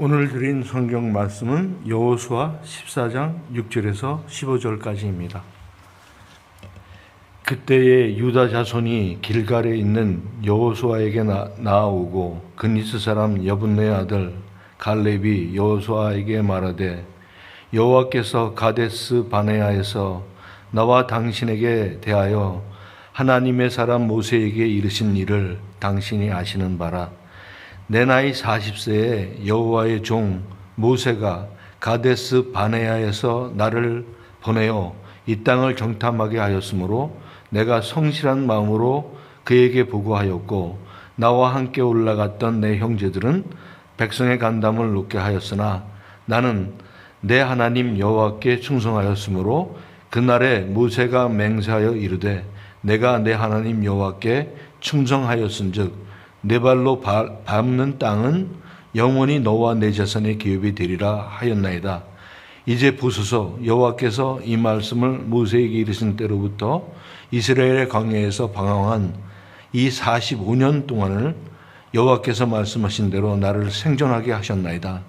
오늘 드린 성경 말씀은 여호수아 14장 6절에서 15절까지입니다. 그때에 유다 자손이 길갈에 있는 여호수아에게 나아오고 그니스 사람 여분네 아들 갈렙이 여호수아에게 말하되 여호와께서 가데스 바네아에서 나와 당신에게 대하여 하나님의 사람 모세에게 이르신 일을 당신이 아시는 바라. 내 나이 40세에 여호와의 종 모세가 가데스 바네아에서 나를 보내어 이 땅을 정탐하게 하였으므로 내가 성실한 마음으로 그에게 보고하였고 나와 함께 올라갔던 내 형제들은 백성의 간담을 놓게 하였으나 나는 내 하나님 여호와께 충성하였으므로 그날에 모세가 맹세하여 이르되 내가 내 하나님 여호와께 충성하였은즉 내 발로 밟는 땅은 영원히 너와 내 자손의 기업이 되리라 하였나이다. 이제 보소서, 여호와께서 이 말씀을 모세에게 이르신 때로부터 이스라엘의 광야에서 방황한 이 45년 동안을 여호와께서 말씀하신 대로 나를 생존하게 하셨나이다.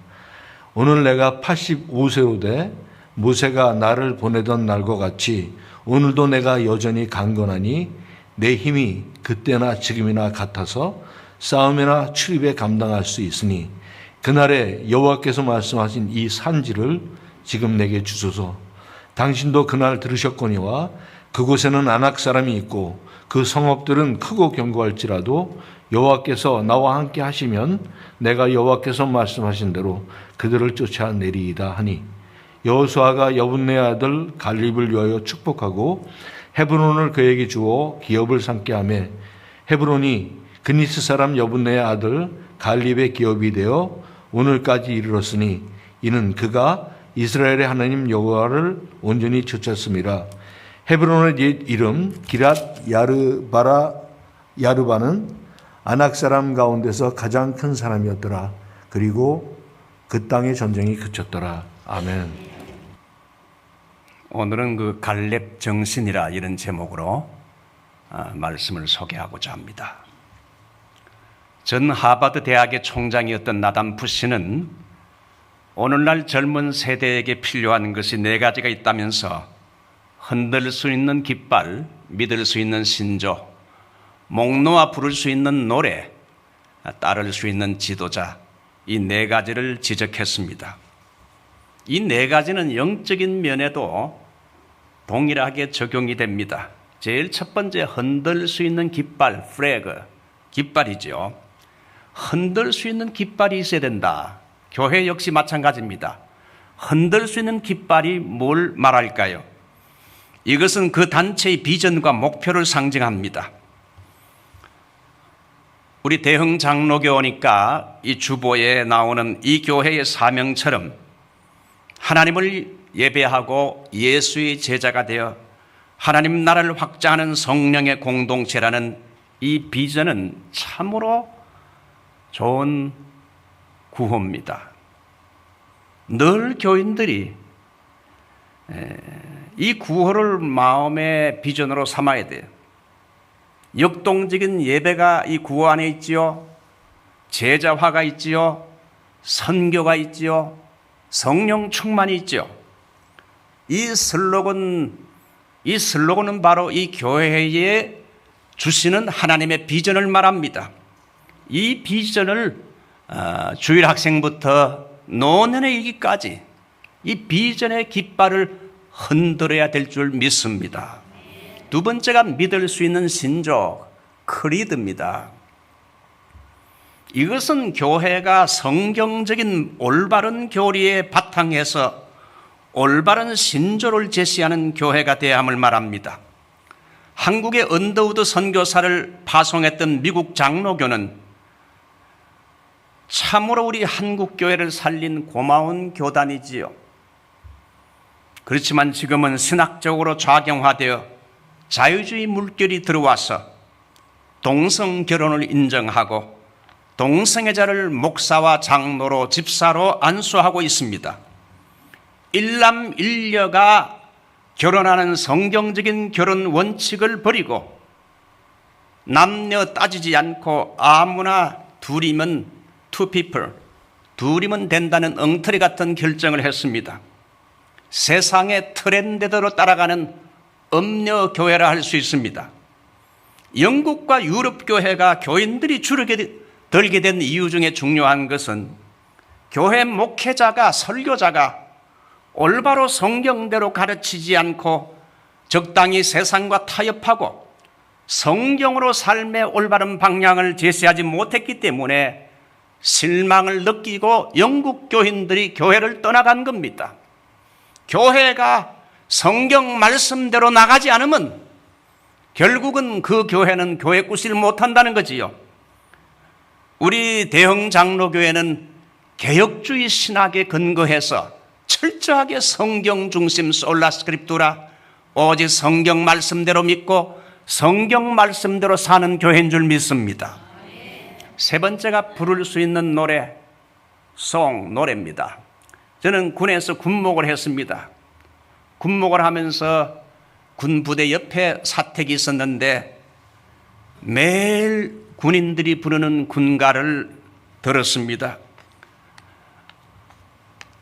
오늘 내가 85세로 돼 모세가 나를 보내던 날과 같이 오늘도 내가 여전히 강건하니 내 힘이 그때나 지금이나 같아서 싸움이나 출입에 감당할 수 있으니 그날에 여호와께서 말씀하신 이 산지를 지금 내게 주소서. 당신도 그날 들으셨거니와 그곳에는 아낙 사람이 있고 그 성읍들은 크고 견고할지라도 여호와께서 나와 함께 하시면 내가 여호와께서 말씀하신 대로 그들을 쫓아내리이다 하니 여호수아가 여분네 아들 갈렙을 위하여 축복하고 헤브론을 그에게 주어 기업을 삼게 하며 헤브론이 그니스 사람 여분네의 아들 갈렙의 기업이 되어 오늘까지 이르렀으니 이는 그가 이스라엘의 하나님 여호와를 온전히 쫓았음이라. 헤브론의 옛 이름 기랏 야르바는 아낙 사람 가운데서 가장 큰 사람이었더라. 그리고 그 땅의 전쟁이 그쳤더라. 아멘. 오늘은 그 갈렙 정신이라 이런 제목으로 말씀을 소개하고자 합니다. 전 하버드 대학의 총장이었던 나단 부시는 오늘날 젊은 세대에게 필요한 것이 네 가지가 있다면서 흔들 수 있는 깃발, 믿을 수 있는 신조, 목 놓아 부를 수 있는 노래, 따를 수 있는 지도자, 이 네 가지를 지적했습니다. 이 네 가지는 영적인 면에도 동일하게 적용이 됩니다. 제일 첫 번째 흔들 수 있는 깃발, 플래그, 깃발이죠. 흔들 수 있는 깃발이 있어야 된다. 교회 역시 마찬가지입니다. 흔들 수 있는 깃발이 뭘 말할까요? 이것은 그 단체의 비전과 목표를 상징합니다. 우리 대흥 장로교니까 이 주보에 나오는 이 교회의 사명처럼 하나님을 예배하고 예수의 제자가 되어 하나님 나라를 확장하는 성령의 공동체라는 이 비전은 참으로 좋은 구호입니다. 늘 교인들이 이 구호를 마음의 비전으로 삼아야 돼요. 역동적인 예배가 이 구호 안에 있지요. 제자화가 있지요. 선교가 있지요. 성령 충만이 있죠. 이 슬로건은 바로 이 교회에 주시는 하나님의 비전을 말합니다. 이 비전을 주일 학생부터 노년에 이기까지 이 비전의 깃발을 흔들어야 될 줄 믿습니다. 두 번째가 믿을 수 있는 신조, 크리드입니다. 이것은 교회가 성경적인 올바른 교리에 바탕해서 올바른 신조를 제시하는 교회가 되어야 함을 말합니다. 한국의 언더우드 선교사를 파송했던 미국 장로교는 참으로 우리 한국 교회를 살린 고마운 교단이지요. 그렇지만 지금은 신학적으로 좌경화되어 자유주의 물결이 들어와서 동성 결혼을 인정하고 동성애자를 목사와 장로로 집사로 안수하고 있습니다. 일남일녀가 결혼하는 성경적인 결혼 원칙을 버리고 남녀 따지지 않고 아무나 둘이면 two people, 둘이면 된다는 엉터리 같은 결정을 했습니다. 세상의 트렌드대로 따라가는 음녀 교회라 할 수 있습니다. 영국과 유럽 교회가 교인들이 줄게 된 이유 중에 중요한 것은 교회 목회자가, 설교자가 올바로 성경대로 가르치지 않고 적당히 세상과 타협하고 성경으로 삶의 올바른 방향을 제시하지 못했기 때문에 실망을 느끼고 영국 교인들이 교회를 떠나간 겁니다. 교회가 성경 말씀대로 나가지 않으면 결국은 그 교회는 교회 꾸시를 못한다는 거지요. 우리 대형 장로교회는 개혁주의 신학에 근거해서 철저하게 성경 중심 솔라 스크립투라, 오직 성경 말씀대로 믿고 성경 말씀대로 사는 교회인 줄 믿습니다. 세 번째가 부를 수 있는 노래, 노래입니다. 저는 군에서 군목을 했습니다. 군목을 하면서 군 부대 옆에 사택이 있었는데 매일 군인들이 부르는 군가를 들었습니다.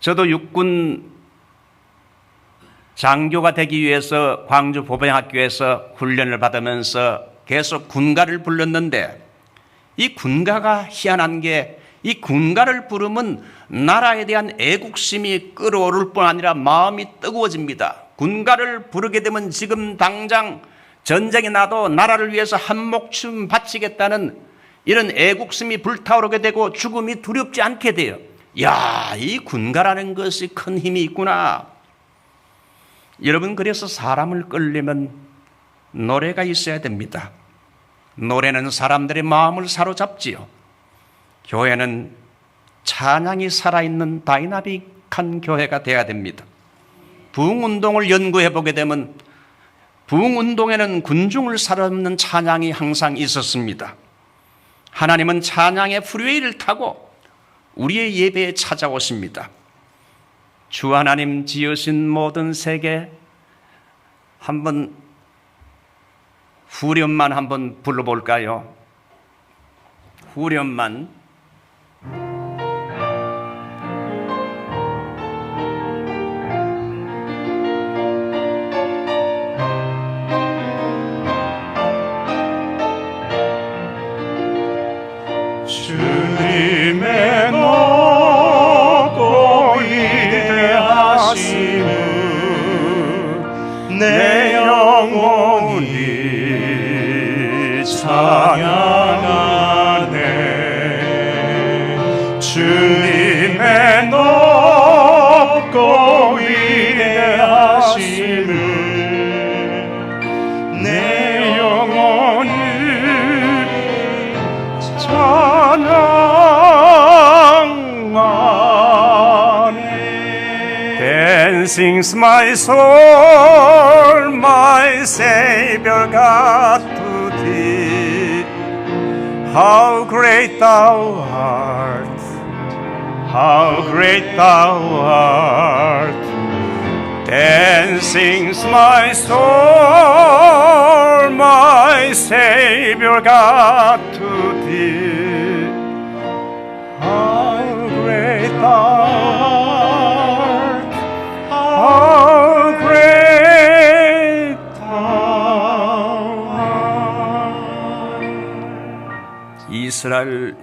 저도 육군 장교가 되기 위해서 광주 보병학교에서 훈련을 받으면서 계속 군가를 불렀는데 이 군가가 희한한 게 이 군가를 부르면 나라에 대한 애국심이 끓어오를 뿐 아니라 마음이 뜨거워집니다. 군가를 부르게 되면 지금 당장 전쟁이 나도 나라를 위해서 한 목숨 바치겠다는 이런 애국심이 불타오르게 되고 죽음이 두렵지 않게 돼요. 야, 이 군가라는 것이 큰 힘이 있구나. 여러분, 그래서 사람을 끌려면 노래가 있어야 됩니다. 노래는 사람들의 마음을 사로잡지요. 교회는 찬양이 살아있는 다이나믹한 교회가 되어야 됩니다. 부흥운동을 연구해 보게 되면 부흥운동에는 군중을 사로잡는 찬양이 항상 있었습니다. 하나님은 찬양의 프리웨이를 타고 우리의 예배에 찾아오십니다. 주 하나님 지으신 모든 세계, 한번 후렴만 한번 불러볼까요? 후렴만. 주님의 높고 위대하심을 내 영혼이 찬양하네. 주님의 높고 위대하심을 내 영혼이 Then sings my soul, my Savior God, to thee. How great thou art, how great thou art. Then sings my soul, my Savior God, to thee. How great thou art, how great thou art. 이스라엘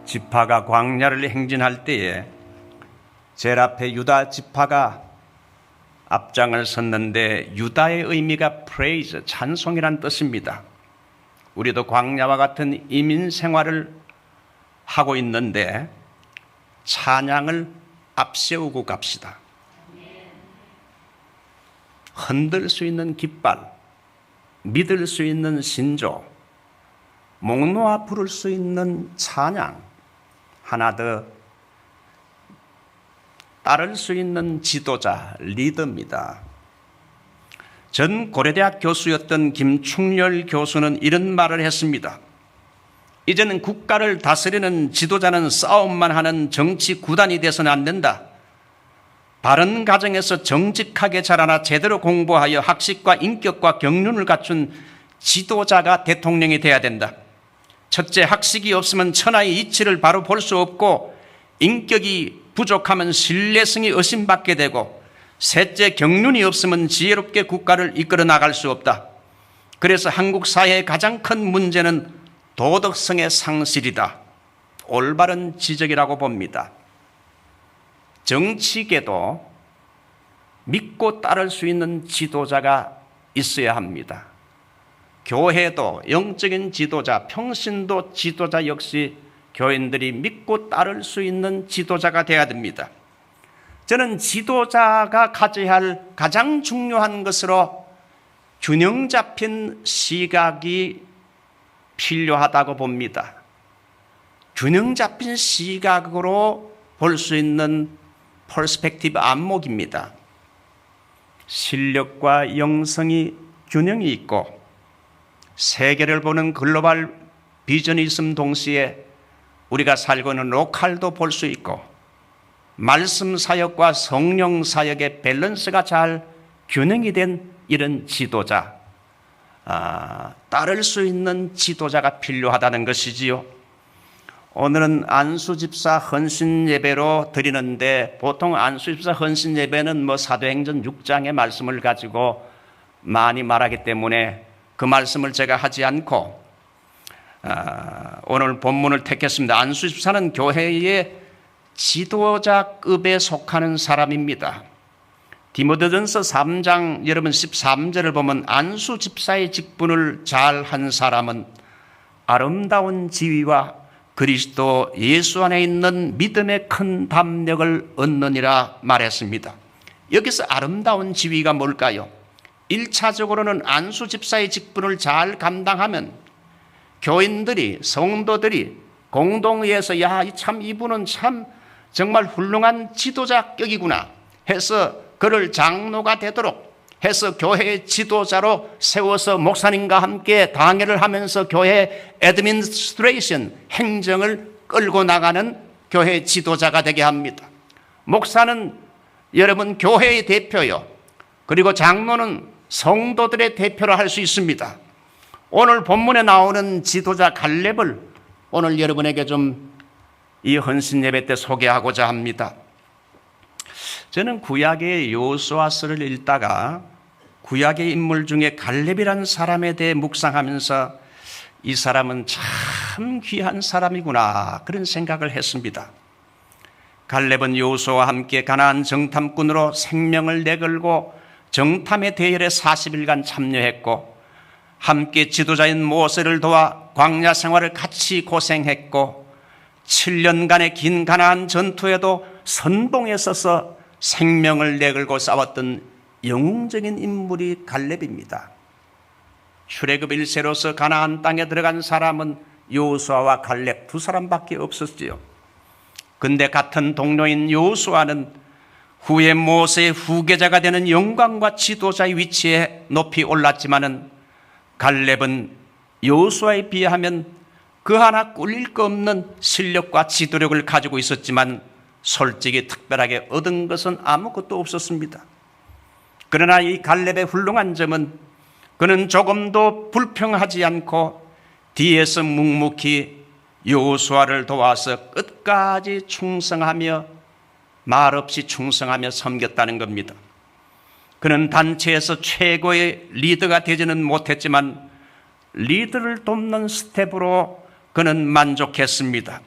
지파가 광야를 행진할 때에 제일 앞에 유다 지파가 앞장을 섰는데 유다의 의미가 praise, 찬송이란 뜻입니다. 우리도 광야와 같은 이민 생활을 하고 있는데 찬양을 앞세우고 갑시다. 흔들 수 있는 깃발, 믿을 수 있는 신조, 목 놓아 부를 수 있는 찬양, 하나 더 따를 수 있는 지도자, 리더입니다. 전 고려대학 교수였던 김충렬 교수는 이런 말을 했습니다. 이제는 국가를 다스리는 지도자는 싸움만 하는 정치 구단이 돼서는 안 된다. 바른 가정에서 정직하게 자라나 제대로 공부하여 학식과 인격과 경륜을 갖춘 지도자가 대통령이 돼야 된다. 첫째, 학식이 없으면 천하의 이치를 바로 볼 수 없고 인격이 부족하면 신뢰성이 의심받게 되고 셋째, 경륜이 없으면 지혜롭게 국가를 이끌어 나갈 수 없다. 그래서 한국 사회의 가장 큰 문제는 도덕성의 상실이다. 올바른 지적이라고 봅니다. 정치계도 믿고 따를 수 있는 지도자가 있어야 합니다. 교회도 영적인 지도자, 평신도 지도자 역시 교인들이 믿고 따를 수 있는 지도자가 되어야 됩니다. 저는 지도자가 가져야 할 가장 중요한 것으로 균형 잡힌 시각이 필요하다고 봅니다. 균형 잡힌 시각으로 볼 수 있는 퍼스펙티브 안목입니다. 실력과 영성이 균형이 있고 세계를 보는 글로벌 비전이 있음 동시에 우리가 살고 있는 로컬도 볼 수 있고 말씀 사역과 성령 사역의 밸런스가 잘 균형이 된 이런 지도자, 따를 수 있는 지도자가 필요하다는 것이지요. 오늘은 안수집사 헌신 예배로 드리는데 보통 안수집사 헌신 예배는 사도행전 6장의 말씀을 가지고 많이 말하기 때문에 그 말씀을 제가 하지 않고 오늘 본문을 택했습니다. 안수집사는 교회의 지도자급에 속하는 사람입니다. 디모데전서 3장 여러분 13절을 보면 안수집사의 직분을 잘한 사람은 아름다운 지위와 그리스도 예수 안에 있는 믿음의 큰 담력을 얻느니라 말했습니다. 여기서 아름다운 지위가 뭘까요? 1차적으로는 안수집사의 직분을 잘 감당하면 교인들이, 성도들이 공동회에서 참 이분은 참 정말 훌륭한 지도자격이구나 해서 그를 장로가 되도록 해서 교회의 지도자로 세워서 목사님과 함께 강해를 하면서 교회 애드민스트레이션, 행정을 끌고 나가는 교회 지도자가 되게 합니다. 목사는 여러분 교회의 대표요. 그리고 장로는 성도들의 대표로 할 수 있습니다. 오늘 본문에 나오는 지도자 갈렙을 오늘 여러분에게 좀 이 헌신 예배 때 소개하고자 합니다. 저는 구약의 여호수아서를 읽다가 구약의 인물 중에 갈렙이라는 사람에 대해 묵상하면서 이 사람은 참 귀한 사람이구나 그런 생각을 했습니다. 갈렙은 여호수아와 함께 가나안 정탐꾼으로 생명을 내걸고 정탐의 대열에 40일간 참여했고 함께 지도자인 모세를 도와 광야 생활을 같이 고생했고 7년간의 긴 가나안 전투에도 선봉에 서서 생명을 내걸고 싸웠던 영웅적인 인물이 갈렙입니다. 출애굽 1세로서 가나안 땅에 들어간 사람은 여호수아와 갈렙 두 사람밖에 없었지요. 근데 같은 동료인 여호수아는 후에 모세의 후계자가 되는 영광과 지도자의 위치에 높이 올랐지만은 갈렙은 여호수아에 비하면 그 하나 꿀릴 거 없는 실력과 지도력을 가지고 있었지만 솔직히 특별하게 얻은 것은 아무것도 없었습니다. 그러나 이 갈렙의 훌륭한 점은 그는 조금도 불평하지 않고 뒤에서 묵묵히 여호수아를 도와서 끝까지 충성하며 말없이 충성하며 섬겼다는 겁니다. 그는 단체에서 최고의 리더가 되지는 못했지만 리더를 돕는 스텝으로 그는 만족했습니다.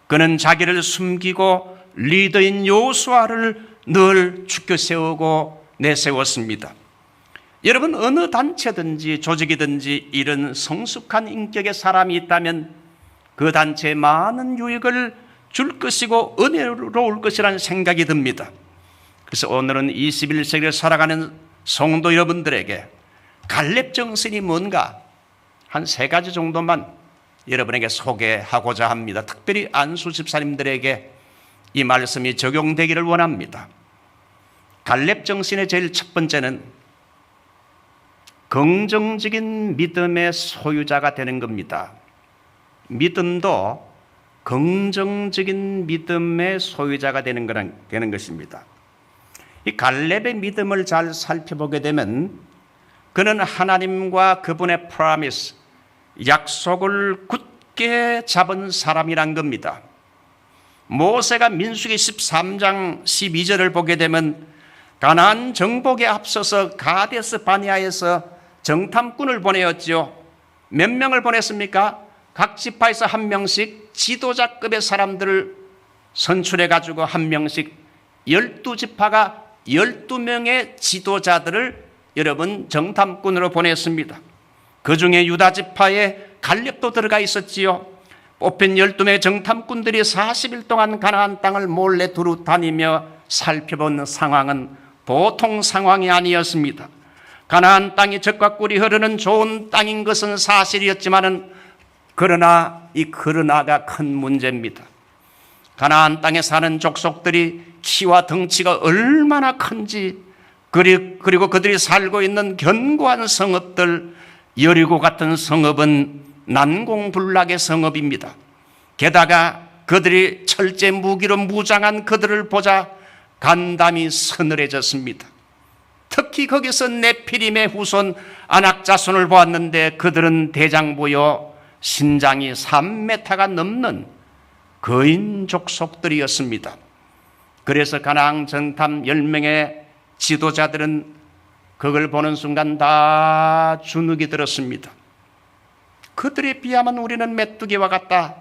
그는 자기를 숨기고 리더인 여호수아를 늘 죽여 세우고 내세웠습니다. 여러분 어느 단체든지 조직이든지 이런 성숙한 인격의 사람이 있다면 그 단체에 많은 유익을 줄 것이고 은혜로울 것이라는 생각이 듭니다. 그래서 오늘은 21세기를 살아가는 성도 여러분들에게 갈렙 정신이 뭔가 한 3가지 정도만 여러분에게 소개하고자 합니다. 특별히 안수 집사님들에게 이 말씀이 적용되기를 원합니다. 갈렙 정신의 제일 첫 번째는 긍정적인 믿음의 소유자가 되는 겁니다. 믿음도 긍정적인 믿음의 소유자가 되는 것입니다. 이 갈렙의 믿음을 잘 살펴보게 되면 그는 하나님과 그분의 프로미스, 약속을 굳게 잡은 사람이란 겁니다. 모세가 민수기 13장 12절을 보게 되면 가나안 정복에 앞서서 가데스 바네아에서 정탐꾼을 보내었지요. 몇 명을 보냈습니까? 각 지파에서 한 명씩 지도자급의 사람들을 선출해 가지고 한 명씩 12지파가 12명의 지도자들을 여러분 정탐꾼으로 보냈습니다. 그 중에 유다지파에 갈렙도 들어가 있었지요. 뽑힌 12명의 정탐꾼들이 40일 동안 가나안 땅을 몰래 두루 다니며 살펴본 상황은 보통 상황이 아니었습니다. 가나안 땅이 젖과 꿀이 흐르는 좋은 땅인 것은 사실이었지만은 그러나가 큰 문제입니다. 가나안 땅에 사는 족속들이 키와 덩치가 얼마나 큰지, 그리고 그들이 살고 있는 견고한 성읍들, 여리고 같은 성읍은 난공불락의 성읍입니다. 게다가 그들이 철제 무기로 무장한 그들을 보자 간담이 서늘해졌습니다. 특히 거기서 네피림의 후손 아낙자손을 보았는데 그들은 대장부여 신장이 3m가 넘는 거인 족속들이었습니다. 그래서 가나안 정탐 10명의 지도자들은 그걸 보는 순간 다 주눅이 들었습니다. 그들에 비하면 우리는 메뚜기와 같다.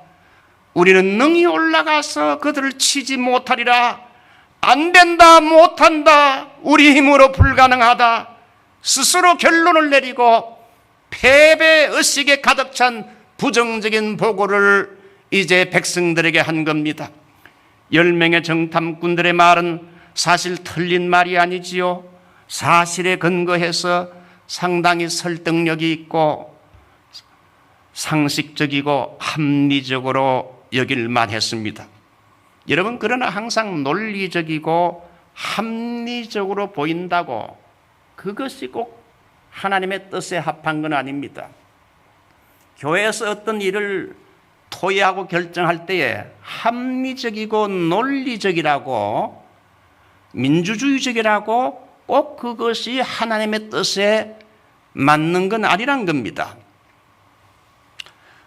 우리는 능히 올라가서 그들을 치지 못하리라. 안 된다, 못한다, 우리 힘으로 불가능하다. 스스로 결론을 내리고 패배 의식에 가득 찬 부정적인 보고를 이제 백성들에게 한 겁니다. 10명의 정탐꾼들의 말은 사실 틀린 말이 아니지요. 사실에 근거해서 상당히 설득력이 있고 상식적이고 합리적으로 여길만 했습니다. 여러분, 그러나 항상 논리적이고 합리적으로 보인다고 그것이 꼭 하나님의 뜻에 합한 건 아닙니다. 교회에서 어떤 일을 토의하고 결정할 때에 합리적이고 논리적이라고 민주주의적이라고 꼭 그것이 하나님의 뜻에 맞는 건 아니란 겁니다.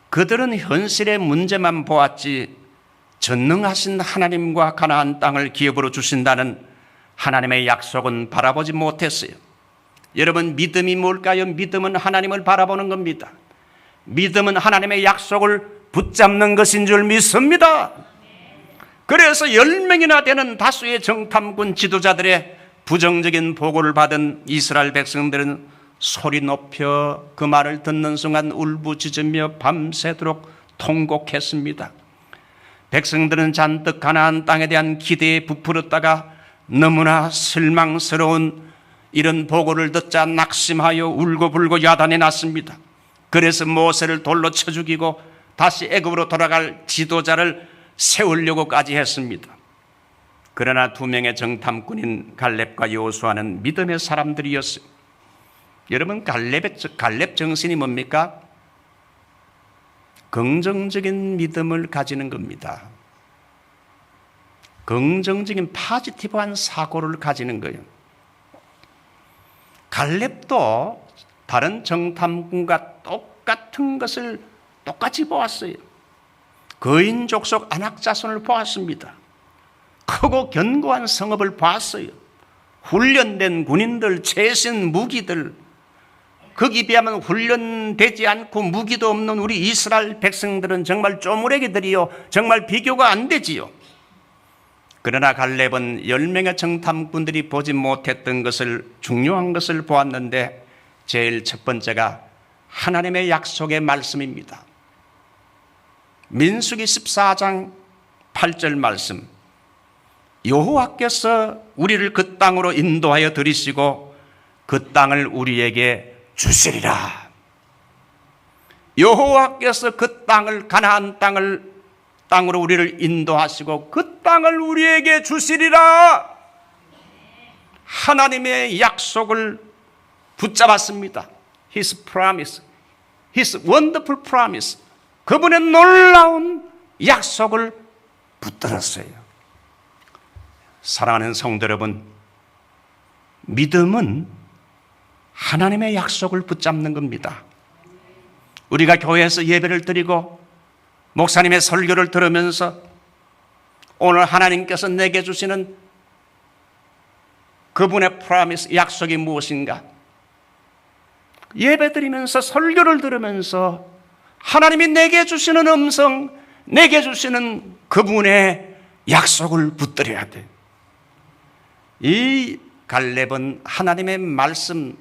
그들은 현실의 문제만 보았지 전능하신 하나님과 가나안 땅을 기업으로 주신다는 하나님의 약속은 바라보지 못했어요. 여러분, 믿음이 뭘까요? 믿음은 하나님을 바라보는 겁니다. 믿음은 하나님의 약속을 붙잡는 것인 줄 믿습니다. 그래서 10명이나 되는 다수의 정탐꾼 지도자들의 부정적인 보고를 받은 이스라엘 백성들은 소리 높여 그 말을 듣는 순간 울부짖으며 밤새도록 통곡했습니다. 백성들은 잔뜩 가나안 땅에 대한 기대에 부풀었다가 너무나 실망스러운 이런 보고를 듣자 낙심하여 울고불고 야단에 났습니다. 그래서 모세를 돌로 쳐 죽이고 다시 애굽으로 돌아갈 지도자를 세우려고까지 했습니다. 그러나 2명의 정탐꾼인 갈렙과 여호수아는 믿음의 사람들이었어요. 여러분, 갈렙 정신이 뭡니까? 긍정적인 믿음을 가지는 겁니다. 긍정적인 파지티브한 사고를 가지는 거예요. 갈렙도 다른 정탐꾼과 똑같은 것을 똑같이 보았어요. 거인 족속 아낙자손을 보았습니다. 크고 견고한 성읍을 보았어요. 훈련된 군인들, 최신 무기들, 거기에 비하면 훈련되지 않고 무기도 없는 우리 이스라엘 백성들은 정말 쪼무레기들이요, 정말 비교가 안 되지요. 그러나 갈렙은 10명의 정탐꾼들이 보지 못했던 것을, 중요한 것을 보았는데 제일 첫 번째가 하나님의 약속의 말씀입니다. 민수기 14장 8절 말씀, 여호와께서 우리를 그 땅으로 인도하여 들이시고 그 땅을 우리에게 주시리라. 여호와께서 그 땅을, 가나안 땅으로 우리를 인도하시고 그 땅을 우리에게 주시리라. 하나님의 약속을 붙잡았습니다. His promise, His wonderful promise. 그분의 놀라운 약속을 붙들었어요. 사랑하는 성도 여러분, 믿음은 하나님의 약속을 붙잡는 겁니다. 우리가 교회에서 예배를 드리고 목사님의 설교를 들으면서 오늘 하나님께서 내게 주시는 그분의 프라미스, 약속이 무엇인가? 예배드리면서 설교를 들으면서 하나님이 내게 주시는 음성, 내게 주시는 그분의 약속을 붙들어야 돼. 이 갈렙은 하나님의 말씀,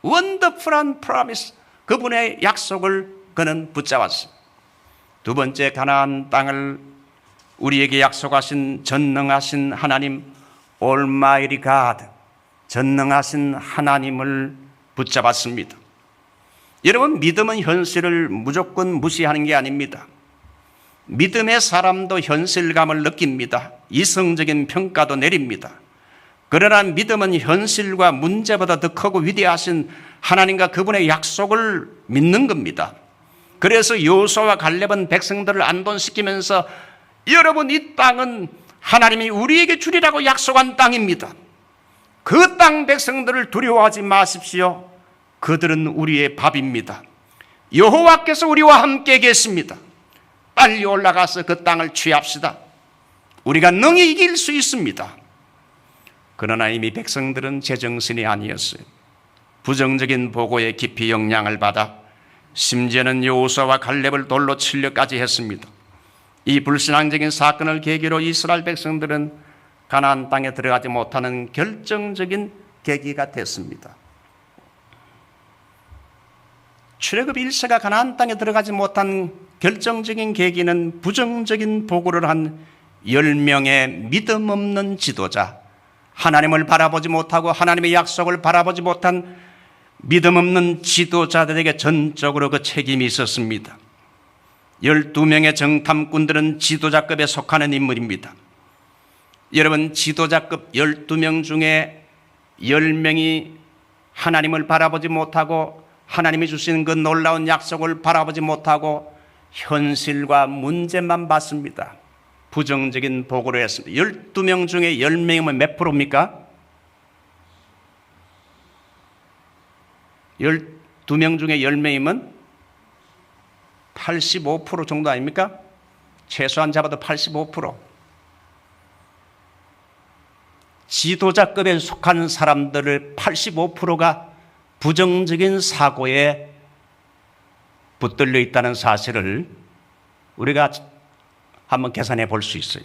원더풀한 프라미스, 그분의 약속을 그는 붙잡았어. 두 번째, 가나안 땅을 우리에게 약속하신 전능하신 하나님, Almighty God, 전능하신 하나님을 붙잡았습니다. 여러분, 믿음은 현실을 무조건 무시하는 게 아닙니다. 믿음의 사람도 현실감을 느낍니다. 이성적인 평가도 내립니다. 그러나 믿음은 현실과 문제보다 더 크고 위대하신 하나님과 그분의 약속을 믿는 겁니다. 그래서 여호수아와 갈렙은 백성들을 안돈시키면서 여러분, 이 땅은 하나님이 우리에게 주리라고 약속한 땅입니다. 그 땅 백성들을 두려워하지 마십시오. 그들은 우리의 밥입니다. 여호와께서 우리와 함께 계십니다. 빨리 올라가서 그 땅을 취합시다. 우리가 능히 이길 수 있습니다. 그러나 이미 백성들은 제정신이 아니었어요. 부정적인 보고에 깊이 영향을 받아 심지어는 여호수아와 갈렙을 돌로 치려까지 했습니다. 이 불신앙적인 사건을 계기로 이스라엘 백성들은 가나안 땅에 들어가지 못하는 결정적인 계기가 됐습니다. 출애굽 1세가 가나안 땅에 들어가지 못한 결정적인 계기는 부정적인 보고를 한 10명의 믿음 없는 지도자, 하나님을 바라보지 못하고 하나님의 약속을 바라보지 못한 믿음 없는 지도자들에게 전적으로 그 책임이 있었습니다. 12명의 정탐꾼들은 지도자급에 속하는 인물입니다. 여러분, 지도자급 12명 중에 10명이 하나님을 바라보지 못하고 하나님이 주시는 그 놀라운 약속을 바라보지 못하고 현실과 문제만 봤습니다. 부정적인 보고를 했습니다. 12명 중에 10명이면 몇 프로입니까? 12명 중에 10명이면 85% 정도 아닙니까? 최소한 잡아도 85%. 지도자급에 속하는 사람들의 85%가 부정적인 사고에 붙들려 있다는 사실을 우리가 한번 계산해 볼 수 있어요.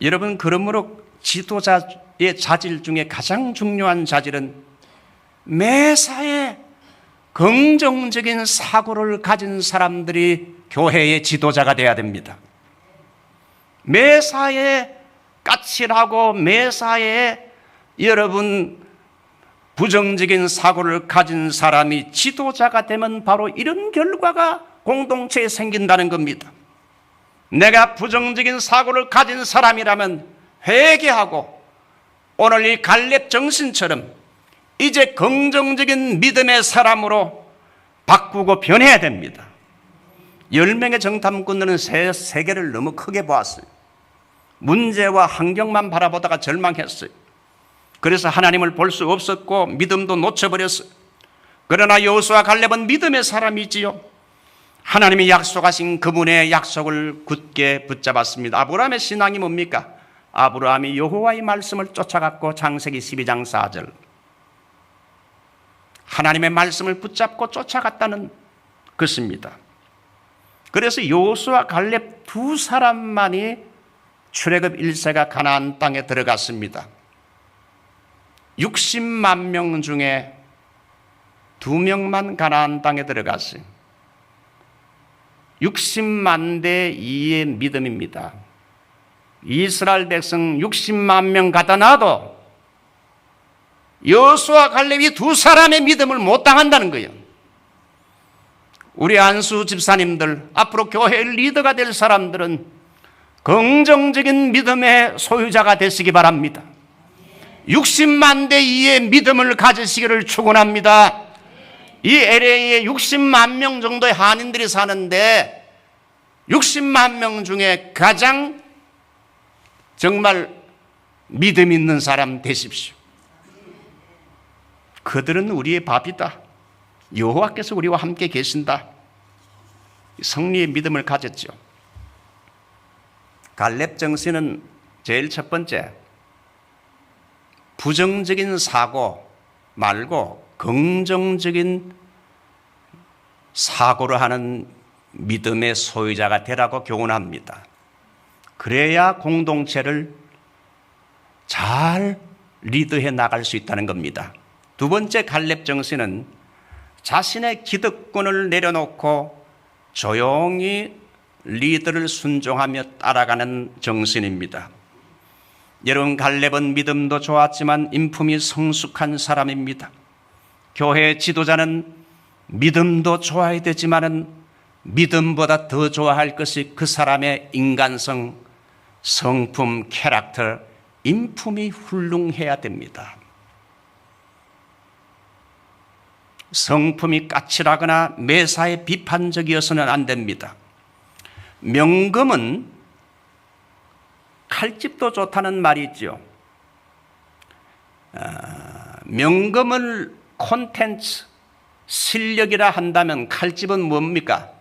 여러분, 그러므로 지도자의 자질 중에 가장 중요한 자질은 매사에 긍정적인 사고를 가진 사람들이 교회의 지도자가 되어야 됩니다. 매사에 까칠하고 매사에 여러분 부정적인 사고를 가진 사람이 지도자가 되면 바로 이런 결과가 공동체에 생긴다는 겁니다. 내가 부정적인 사고를 가진 사람이라면 회개하고 오늘 이 갈렙 정신처럼 이제 긍정적인 믿음의 사람으로 바꾸고 변해야 됩니다. 10명의 정탐꾼들은 세계를 너무 크게 보았어요. 문제와 환경만 바라보다가 절망했어요. 그래서 하나님을 볼 수 없었고 믿음도 놓쳐버렸어요. 그러나 여호수아 갈렙은 믿음의 사람이지요. 하나님이 약속하신 그분의 약속을 굳게 붙잡았습니다. 아브라함의 신앙이 뭡니까? 아브라함이 여호와의 말씀을 쫓아갔고 창세기 12장 4절 하나님의 말씀을 붙잡고 쫓아갔다는 것입니다. 그래서 여호수아 갈렙 두 사람만이 출애굽 1세가 가나안 땅에 들어갔습니다. 60만 명 중에 2명만 가나안 땅에 들어갔어요. 60만 대 2의 믿음입니다. 이스라엘 백성 60만 명 갖다 놔도 여호수아 갈렙이 두 사람의 믿음을 못 당한다는 거예요. 우리 안수 집사님들, 앞으로 교회 리더가 될 사람들은 긍정적인 믿음의 소유자가 되시기 바랍니다. 60만 대 2의 믿음을 가지시기를 축원합니다. 이 LA에 60만 명 정도의 한인들이 사는데 60만 명 중에 가장 정말 믿음 있는 사람 되십시오. 그들은 우리의 밥이다. 여호와께서 우리와 함께 계신다. 승리의 믿음을 가졌죠. 갈렙 정신은 제일 첫 번째, 부정적인 사고 말고 긍정적인 사고를 하는 믿음의 소유자가 되라고 교훈합니다. 그래야 공동체를 잘 리드해 나갈 수 있다는 겁니다. 두 번째 갈렙 정신은 자신의 기득권을 내려놓고 조용히 리더를 순종하며 따라가는 정신입니다. 여러분, 갈렙은 믿음도 좋았지만 인품이 성숙한 사람입니다. 교회 지도자는 믿음도 좋아야 되지만은 믿음보다 더 좋아할 것이 그 사람의 인간성, 성품, 캐릭터, 인품이 훌륭해야 됩니다. 성품이 까칠하거나 매사에 비판적이어서는 안 됩니다. 명금은 칼집도 좋다는 말이 있죠. 명금을 콘텐츠, 실력이라 한다면 칼집은 뭡니까?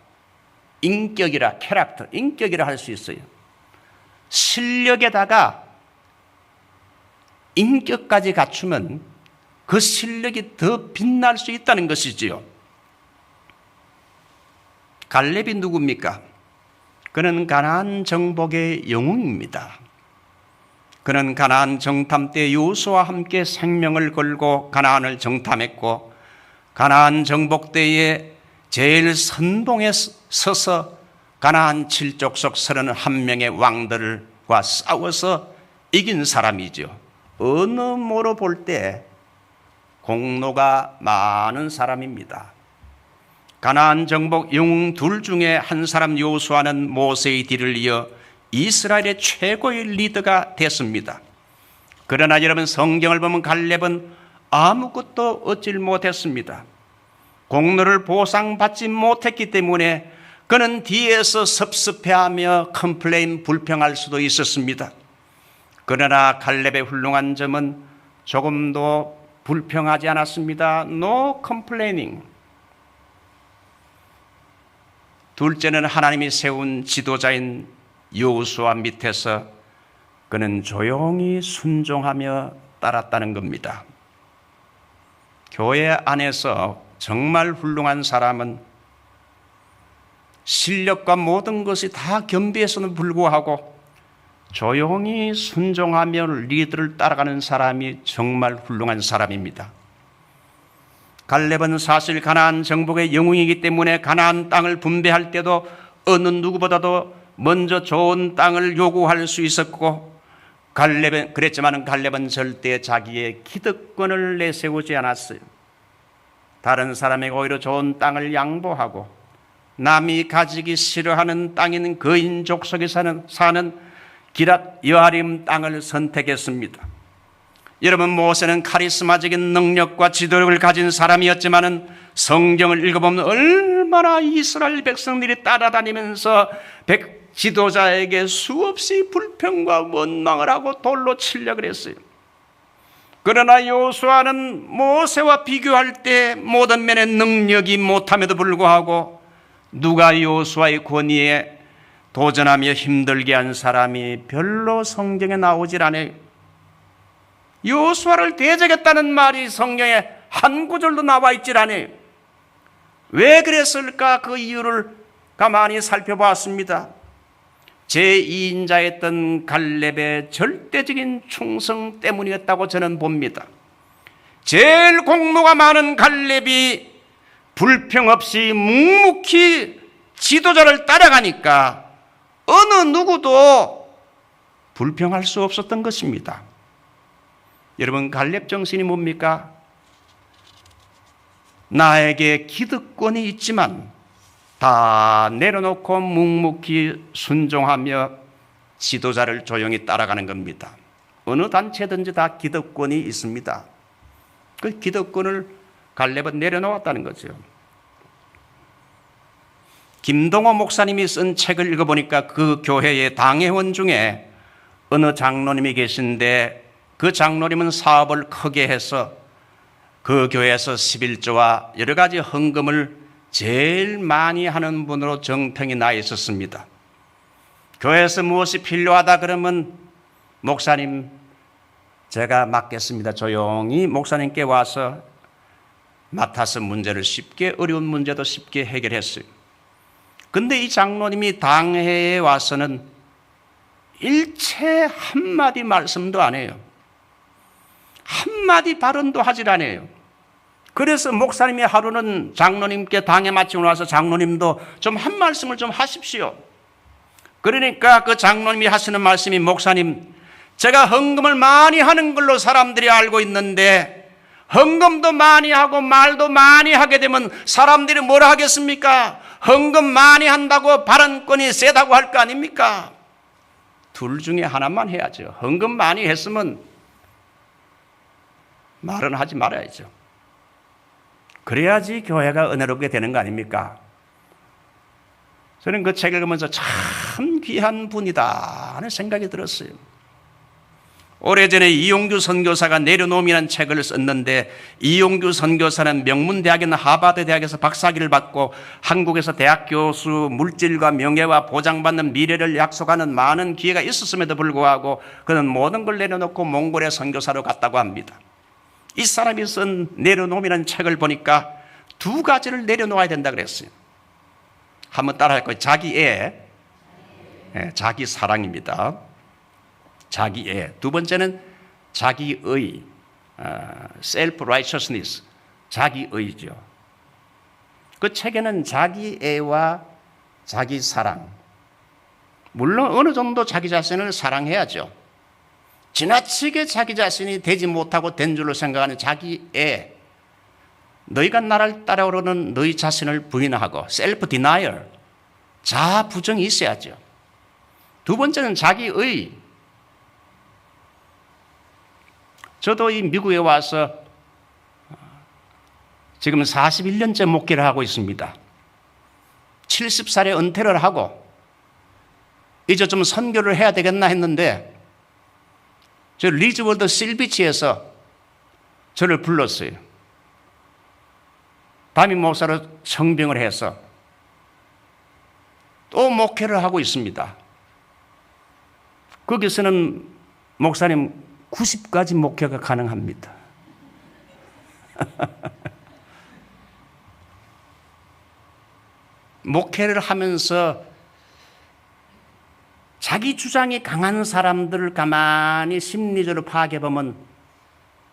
인격이라, 캐릭터, 인격이라 할 수 있어요. 실력에다가 인격까지 갖추면 그 실력이 더 빛날 수 있다는 것이지요. 갈렙이 누굽니까? 그는 가나안 정복의 영웅입니다. 그는 가나안 정탐 때 여호수아와 함께 생명을 걸고 가나안을 정탐했고, 가나안 정복 때에 제일 선봉에 서서 가나안 7족속 31명의 왕들과 싸워서 이긴 사람이죠. 어느 모로 볼 때 공로가 많은 사람입니다. 가나안 정복 영웅 둘 중에 한 사람 여호수아는 모세의 뒤를 이어 이스라엘의 최고의 리더가 됐습니다. 그러나 여러분, 성경을 보면 갈렙은 아무것도 얻질 못했습니다. 공로를 보상받지 못했기 때문에 그는 뒤에서 섭섭해하며 컴플레인, 불평할 수도 있었습니다. 그러나 갈렙의 훌륭한 점은 조금도 불평하지 않았습니다. No complaining. 둘째는 하나님이 세운 지도자인 여호수아 밑에서 그는 조용히 순종하며 따랐다는 겁니다. 교회 안에서 정말 훌륭한 사람은 실력과 모든 것이 다 겸비해서는 불구하고 조용히 순종하며 리더를 따라가는 사람이 정말 훌륭한 사람입니다. 갈렙은 사실 가나안 정복의 영웅이기 때문에 가나안 땅을 분배할 때도 어느 누구보다도 먼저 좋은 땅을 요구할 수 있었고, 그랬지만 갈렙은 절대 자기의 기득권을 내세우지 않았어요. 다른 사람에게 오히려 좋은 땅을 양보하고 남이 가지기 싫어하는 땅인 거인족 속에 사는 기랏 여아림 땅을 선택했습니다. 여러분, 모세는 카리스마적인 능력과 지도력을 가진 사람이었지만은 성경을 읽어보면 얼마나 이스라엘 백성들이 따라다니면서 지도자에게 수없이 불평과 원망을 하고 돌로 치려고 했어요. 그러나 여호수아는 모세와 비교할 때 모든 면의 능력이 못함에도 불구하고 누가 여호수아의 권위에 도전하며 힘들게 한 사람이 별로 성경에 나오질 않아요. 여호수아를 대적했다는 말이 성경에 한 구절도 나와 있질 않아요. 왜 그랬을까? 그 이유를 가만히 살펴보았습니다. 제2인자였던 갈렙의 절대적인 충성 때문이었다고 저는 봅니다. 제일 공로가 많은 갈렙이 불평 없이 묵묵히 지도자를 따라가니까 어느 누구도 불평할 수 없었던 것입니다. 여러분, 갈렙 정신이 뭡니까? 나에게 기득권이 있지만 다 내려놓고 묵묵히 순종하며 지도자를 조용히 따라가는 겁니다. 어느 단체든지 다 기득권이 있습니다. 그 기득권을 갈렙은 내려놓았다는 거죠. 김동호 목사님이 쓴 책을 읽어보니까 그 교회의 당회원 중에 어느 장로님이 계신데, 그 장로님은 사업을 크게 해서 그 교회에서 11조와 여러 가지 헌금을 제일 많이 하는 분으로 정평이 나 있었습니다. 교회에서 무엇이 필요하다 그러면 목사님 제가 맡겠습니다. 조용히 목사님께 와서 맡아서 문제를 쉽게, 어려운 문제도 쉽게 해결했어요. 근데 이 장로님이 당회에 와서는 일체 한마디 말씀도 안 해요. 한마디 발언도 하질 않아요. 그래서 목사님이 하루는 장로님께 당회 마치고 나서 장로님도 좀 한 말씀을 좀 하십시오. 그러니까 그 장로님이 하시는 말씀이 목사님, 제가 헌금을 많이 하는 걸로 사람들이 알고 있는데 헌금도 많이 하고 말도 많이 하게 되면 사람들이 뭐라 하겠습니까? 헌금 많이 한다고 발언권이 세다고 할 거 아닙니까? 둘 중에 하나만 해야죠. 헌금 많이 했으면 말은 하지 말아야죠. 그래야지 교회가 은혜롭게 되는 거 아닙니까? 저는 그 책을 읽으면서 참 귀한 분이다 하는 생각이 들었어요. 오래전에 이용규 선교사가 내려놓음이라는 책을 썼는데, 이용규 선교사는 명문대학에 있는 하버드 대학에서 박사학위를 받고 한국에서 대학 교수, 물질과 명예와 보장받는 미래를 약속하는 많은 기회가 있었음에도 불구하고 그는 모든 걸 내려놓고 몽골의 선교사로 갔다고 합니다. 이 사람이 쓴 내려놓음이라는 책을 보니까 두 가지를 내려놓아야 된다 그랬어요. 한번 따라할 거예요. 자기애, 자기 사랑입니다. 자기애. 두 번째는 자기의, self-righteousness, 자기의죠. 그 책에는 자기애와 자기 사랑, 물론 어느 정도 자기 자신을 사랑해야죠. 지나치게 자기 자신이 되지 못하고 된 줄로 생각하는 자기애, 너희가 나를 따라오려는 너희 자신을 부인하고 self-denial, 자아 부정이 있어야죠. 두 번째는 자기의. 저도 이 미국에 와서 지금 41년째 목회를 하고 있습니다. 70살에 은퇴를 하고 이제 좀 선교를 해야 되겠나 했는데 저 리즈월드 실비치에서 저를 불렀어요. 담임 목사로 청빙을 해서 또 목회를 하고 있습니다. 거기서는 목사님 90까지 목회가 가능합니다. 목회를 하면서 자기 주장이 강한 사람들을 가만히 심리적으로 파악해 보면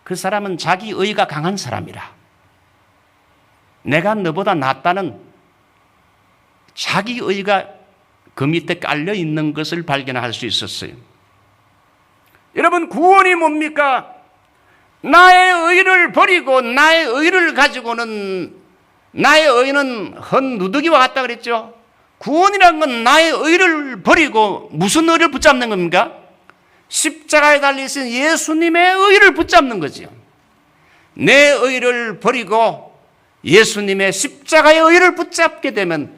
그 사람은 자기의가 강한 사람이라. 내가 너보다 낫다는 자기의가 그 밑에 깔려 있는 것을 발견할 수 있었어요. 여러분, 구원이 뭡니까? 나의 의를 버리고 나의 의를 가지고는, 나의 의는 헛누더기와 같다 그랬죠. 구원이란 건 나의 의를 버리고 무슨 의를 붙잡는 겁니까? 십자가에 달리신 예수님의 의를 붙잡는 거죠. 내 의를 버리고 예수님의 십자가의 의를 붙잡게 되면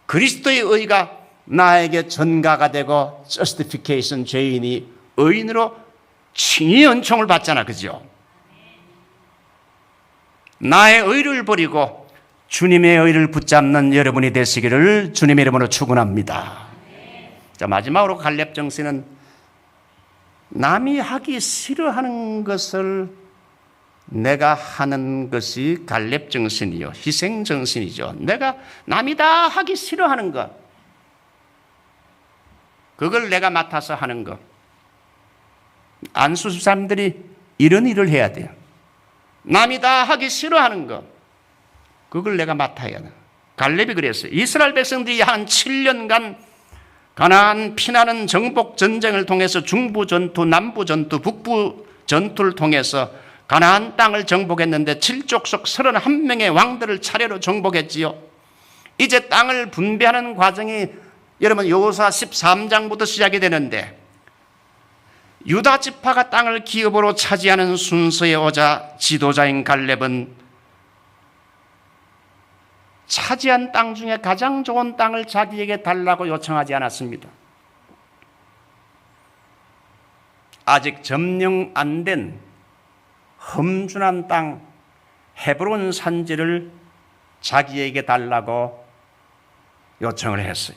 그리스도의 의가 나에게 전가가 되고 justification, 죄인이 의인으로 칭의 은총을 받잖아, 그죠? 나의 의를 버리고 주님의 의를 붙잡는 여러분이 되시기를 주님의 이름으로 축원합니다. 자, 마지막으로 갈렙 정신은 남이 하기 싫어하는 것을 내가 하는 것이 갈렙 정신이요, 희생 정신이죠. 내가 남이 다 하기 싫어하는 것, 그걸 내가 맡아서 하는 것. 안수 사람들이 이런 일을 해야 돼요. 남이 다 하기 싫어하는 것, 그걸 내가 맡아야 돼. 갈렙이 그랬어요. 이스라엘 백성들이 한 7년간 가나안 피나는 정복 전쟁을 통해서 중부 전투, 남부 전투, 북부 전투를 통해서 가나안 땅을 정복했는데 7족속 31명의 왕들을 차례로 정복했지요. 이제 땅을 분배하는 과정이 여러분 여호수아 13장부터 시작이 되는데, 유다 지파가 땅을 기업으로 차지하는 순서에 오자 지도자인 갈렙은 차지한 땅 중에 가장 좋은 땅을 자기에게 달라고 요청하지 않았습니다. 아직 점령 안 된 험준한 땅, 헤브론 산지를 자기에게 달라고 요청을 했어요.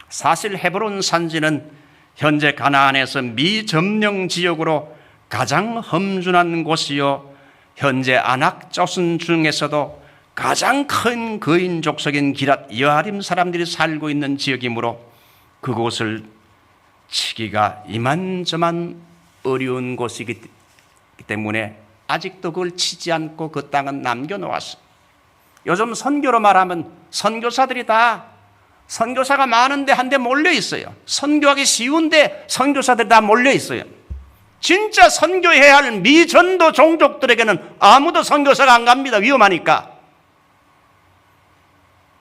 사실 헤브론 산지는 현재 가나안에서 미점령 지역으로 가장 험준한 곳이요, 현재 아낙 자손 중에서도 가장 큰 거인 족속인 기랏 여아림 사람들이 살고 있는 지역이므로 그곳을 치기가 이만저만 어려운 곳이기 때문에 아직도 그걸 치지 않고 그 땅은 남겨놓았어요. 요즘 선교로 말하면 선교사들이 다 선교사가 많은데 한데 몰려 있어요. 선교하기 쉬운데 선교사들이 다 몰려 있어요. 진짜 선교해야 할 미전도 종족들에게는 아무도 선교사가 안 갑니다. 위험하니까.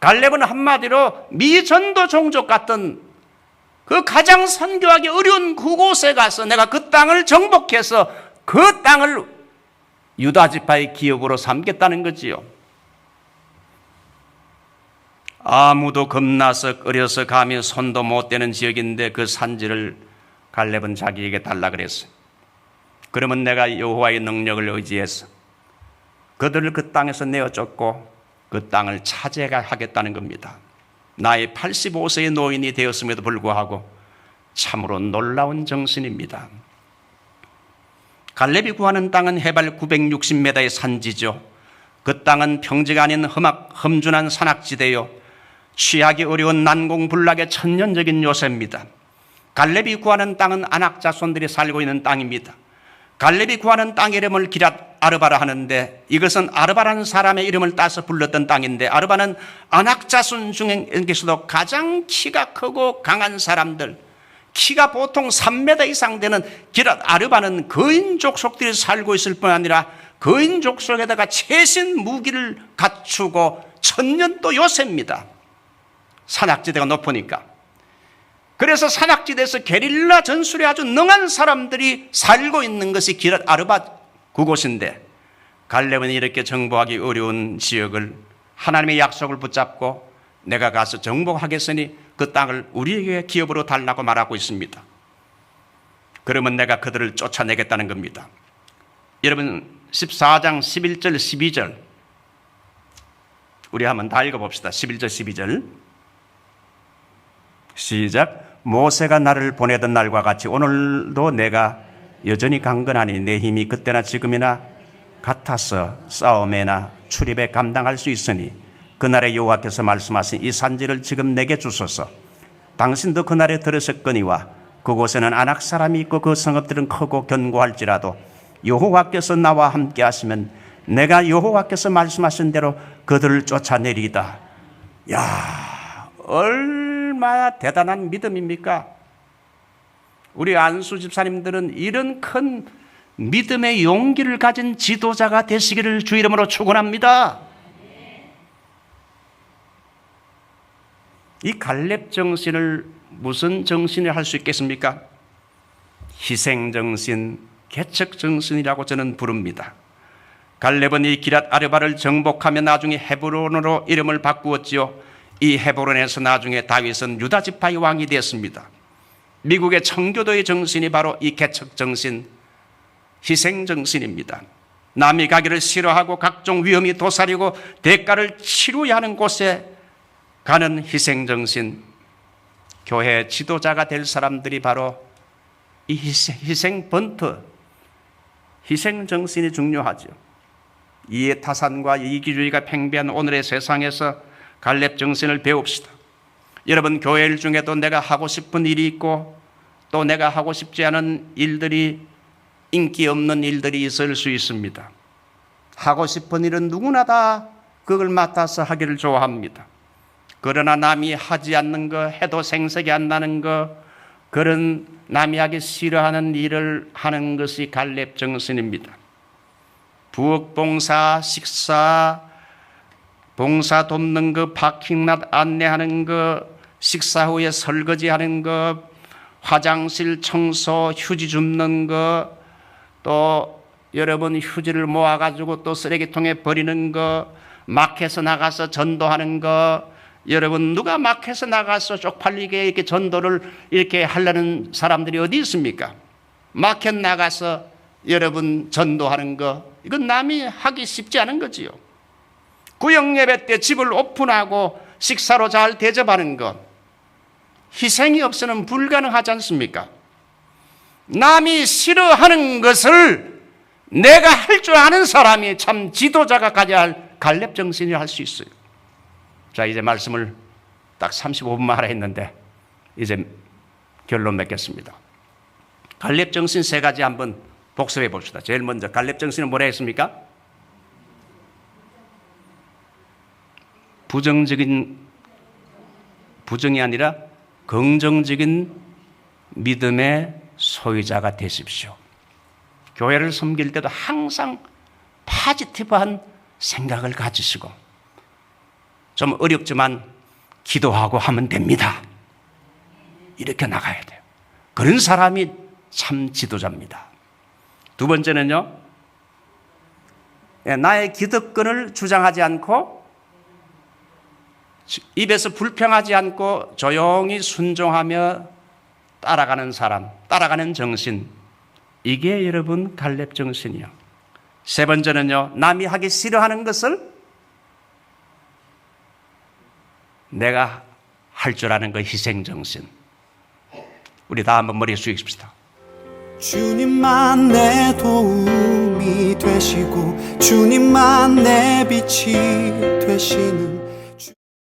갈렙은 한마디로 미전도 종족 같은 그 가장 선교하기 어려운 그곳에 가서 내가 그 땅을 정복해서 그 땅을 유다 지파의 기업으로 삼겠다는 거지요. 아무도 겁나서 꺼려서 감히 손도 못 대는 지역인데 그 산지를 갈렙은 자기에게 달라 그랬어요. 그러면 내가 여호와의 능력을 의지해서 그들을 그 땅에서 내어쫓고 그 땅을 차지하겠다는 겁니다. 나이 85세의 노인이 되었음에도 불구하고 참으로 놀라운 정신입니다. 갈렙이 구하는 땅은 해발 960m의 산지죠. 그 땅은 평지가 아닌 험준한 산악지대요, 취하기 어려운 난공불락의 천년적인 요새입니다. 갈렙이 구하는 땅은 아낙 자손들이 살고 있는 땅입니다. 갈렙이 구하는 땅 이름을 기랏 아르바라 하는데 이것은 아르바라는 사람의 이름을 따서 불렀던 땅인데, 아르바는 아낙 자손 중에서도 가장 키가 크고 강한 사람들, 키가 보통 3m 이상 되는 기랏 아르바는 거인 족속들이 살고 있을 뿐 아니라 거인 족속에다가 최신 무기를 갖추고 천년도 요새입니다. 산악지대가 높으니까. 그래서 산악지대에서 게릴라 전술에 아주 능한 사람들이 살고 있는 것이 기랏 아르바 그곳인데, 갈렙은 이렇게 정복하기 어려운 지역을 하나님의 약속을 붙잡고 내가 가서 정복하겠으니 그 땅을 우리에게 기업으로 달라고 말하고 있습니다. 그러면 내가 그들을 쫓아내겠다는 겁니다. 여러분 14장 11절 12절 우리 한번 다 읽어봅시다. 11절 12절 시작. 모세가 나를 보내던 날과 같이 오늘도 내가 여전히 강건하니 내 힘이 그때나 지금이나 같아서 싸움에나 출입에 감당할 수 있으니 그날에 여호와께서 말씀하신 이 산지를 지금 내게 주소서. 당신도 그날에 들으셨거니와 그곳에는 아낙 사람이 있고 그 성읍들은 크고 견고할지라도 여호와께서 나와 함께 하시면 내가 여호와께서 말씀하신 대로 그들을 쫓아내리이다. 야, 얼마나 대단한 믿음입니까? 우리 안수 집사님들은 이런 큰 믿음의 용기를 가진 지도자가 되시기를 주 이름으로 축원합니다. 이 갈렙 정신을 무슨 정신을 할 수 있겠습니까? 희생 정신, 개척 정신이라고 저는 부릅니다. 갈렙은 이 기랏 아르바를 정복하며 나중에 헤브론으로 이름을 바꾸었지요. 이 헤브론에서 나중에 다윗은 유다 지파의 왕이 되었습니다. 미국의 청교도의 정신이 바로 이 개척 정신, 희생 정신입니다. 남이 가기를 싫어하고 각종 위험이 도사리고 대가를 치러야 하는 곳에 가는 희생 정신. 교회 지도자가 될 사람들이 바로 이 희생 번트, 희생 정신이 중요하죠. 이해타산과 이기주의가 팽배한 오늘의 세상에서 갈렙 정신을 배웁시다. 여러분, 교회 일 중에도 내가 하고 싶은 일이 있고 또 내가 하고 싶지 않은 일들이, 인기 없는 일들이 있을 수 있습니다. 하고 싶은 일은 누구나 다 그걸 맡아서 하기를 좋아합니다. 그러나 남이 하지 않는 거, 해도 생색이 안 나는 거, 그런 남이 하기 싫어하는 일을 하는 것이 갈렙 정신입니다. 부엌봉사, 식사, 봉사 돕는 거, 파킹랏 안내하는 거, 식사 후에 설거지하는 거, 화장실 청소, 휴지 줍는 거, 또 여러분 휴지를 모아가지고 또 쓰레기통에 버리는 거, 마켓에 나가서 전도하는 거. 여러분, 누가 마켓에 나가서 쪽팔리게 이렇게 전도를 이렇게 하려는 사람들이 어디 있습니까? 마켓 나가서 여러분 전도하는 거, 이건 남이 하기 쉽지 않은 거지요. 구역 예배 때 집을 오픈하고 식사로 잘 대접하는 것, 희생이 없이는 불가능하지 않습니까? 남이 싫어하는 것을 내가 할 줄 아는 사람이 참 지도자가 가져야 할 갈렙 정신이라 할 수 있어요. 자, 이제 말씀을 딱 35분만 하라 했는데 이제 결론 맺겠습니다. 갈렙 정신 세 가지 한번 복습해 봅시다. 제일 먼저 갈렙 정신은 뭐라 했습니까? 부정이 아니라 긍정적인 믿음의 소유자가 되십시오. 교회를 섬길 때도 항상 포지티브한 생각을 가지시고 좀 어렵지만 기도하고 하면 됩니다. 이렇게 나가야 돼요. 그런 사람이 참 지도자입니다. 두 번째는요, 나의 기득권을 주장하지 않고 입에서 불평하지 않고 조용히 순종하며 따라가는 사람, 따라가는 정신, 이게 여러분 갈렙 정신이요. 세 번째는요, 남이 하기 싫어하는 것을 내가 할 줄 아는 그 희생 정신. 우리 다 한번 머리에 숙이십시다. 주님만 내 도움이 되시고 주님만 내 빛이 되시는